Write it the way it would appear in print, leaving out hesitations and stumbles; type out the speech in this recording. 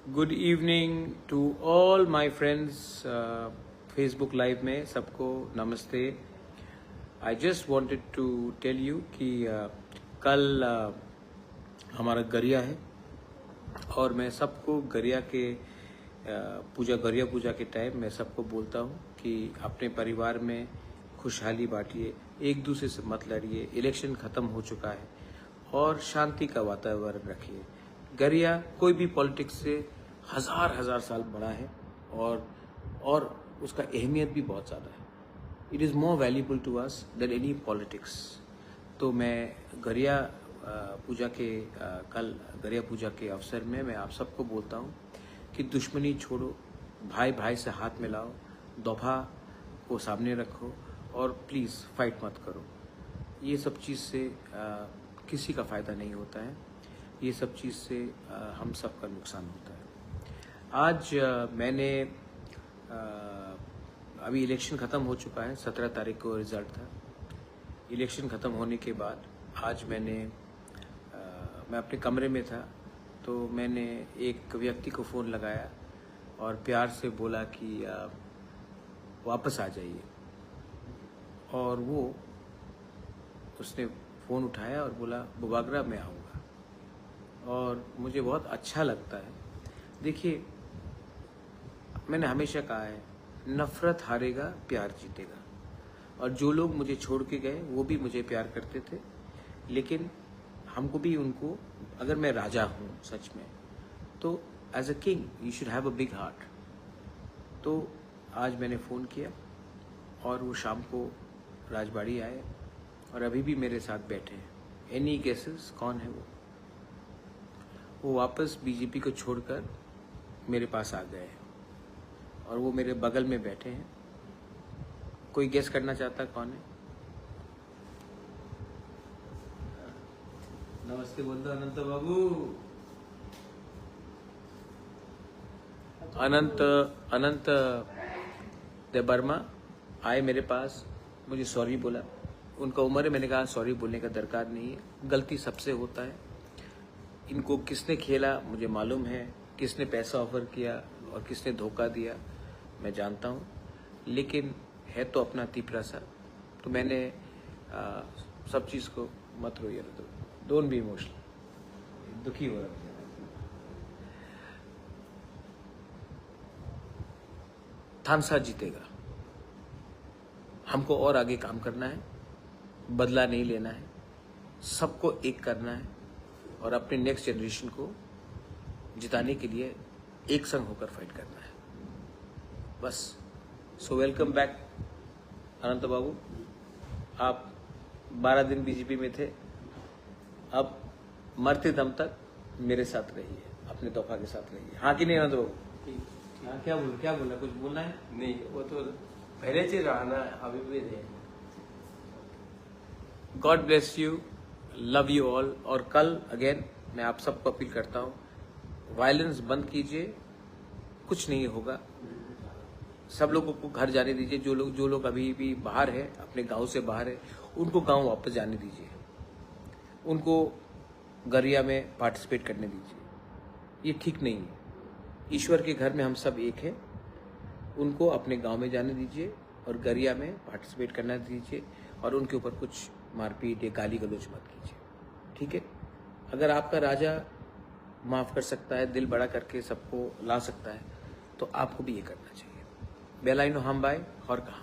Good evening to all my friends. Facebook live में सबको नमस्ते। I just wanted to tell you कि कल हमारा गरिया है और मैं सबको गरिया पूजा के टाइम मैं सबको बोलता हूँ कि अपने परिवार में खुशहाली बांटिए, एक दूसरे से मत लड़िए। इलेक्शन खत्म हो चुका है और शांति का वातावरण रखिए। गरिया कोई भी पॉलिटिक्स से हजार साल बड़ा है और उसका अहमियत भी बहुत ज़्यादा है। It is more valuable to us than any politics. तो मैं गरिया पूजा के अवसर में मैं आप सबको बोलता हूँ कि दुश्मनी छोड़ो, भाई भाई से हाथ मिलाओ, दोफा को सामने रखो और प्लीज़ फाइट मत करो। ये सब चीज़ से किसी का फ़ायदा नहीं होता है, ये सब चीज़ से हम सब का नुकसान होता है। आज मैंने अभी इलेक्शन ख़त्म हो चुका है, 17 तारीख को रिज़ल्ट था। इलेक्शन ख़त्म होने के बाद आज मैं अपने कमरे में था तो मैंने एक व्यक्ति को फ़ोन लगाया और प्यार से बोला कि वापस आ जाइए। और उसने फ़ोन उठाया और बोला बुबागरा मैं आऊँगा। और मुझे बहुत अच्छा लगता है। देखिए, मैंने हमेशा कहा है नफ़रत हारेगा, प्यार जीतेगा। और जो लोग मुझे छोड़ के गए वो भी मुझे प्यार करते थे, लेकिन हमको भी उनको, अगर मैं राजा हूँ सच में, तो as a king you should have a big heart. तो आज मैंने फ़ोन किया और वो शाम को राजबाड़ी आए और अभी भी मेरे साथ बैठे हैं। एनी गेसेस कौन है वो वापस बीजेपी को छोड़कर मेरे पास आ गए हैं और वो मेरे बगल में बैठे हैं। कोई गेस करना चाहता कौन है? नमस्ते बोल दो अनंत बाबू। अनंत देवर्मा आए मेरे पास, मुझे सॉरी बोला। उनका उम्र है, मैंने कहा सॉरी बोलने का दरकार नहीं है, गलती सबसे होता है। इनको किसने खेला मुझे मालूम है, किसने पैसा ऑफर किया और किसने धोखा दिया मैं जानता हूँ, लेकिन है तो अपना तीपरा सा। तो मैंने सब चीज़ को मत रोइए, डोंट बी इमोशनल, दुखी हो रहा है। थानसा जीतेगा। हमको और आगे काम करना है, बदला नहीं लेना है, सबको एक करना है और अपने नेक्स्ट जनरेशन को जिताने के लिए एक संग होकर फाइट करना है, बस। सो वेलकम बैक अनंत बाबू। आप 12 दिन बीजेपी में थे, अब मरते दम तक मेरे साथ रहिए, अपने तोहफा के साथ रहिए। हाँ कि नहीं अनंत बाबू? हाँ, क्या बोलना, कुछ बोलना है? नहीं, वो तो पहले से रहना अभी भी नहीं। God bless you, love you all. और कल अगेन मैं आप सबको अपील करता हूँ, वायलेंस बंद कीजिए, कुछ नहीं होगा। सब लोगों को घर जाने दीजिए। जो लोग अभी भी बाहर है, अपने गांव से बाहर है, उनको गांव वापस जाने दीजिए। उनको गरिया में पार्टिसिपेट करने दीजिए। ये ठीक नहीं है। ईश्वर के घर में हम सब एक हैं। उनको अपने गांव में जाने दीजिए और गरिया में पार्टिसिपेट करना दीजिए और उनके ऊपर कुछ मारपीट या गाली गलौज मत कीजिए, ठीक है? अगर आपका राजा माफ़ कर सकता है, दिल बड़ा करके सबको ला सकता है, तो आपको भी ये करना चाहिए। बेलाइनो हम बाय और कहा।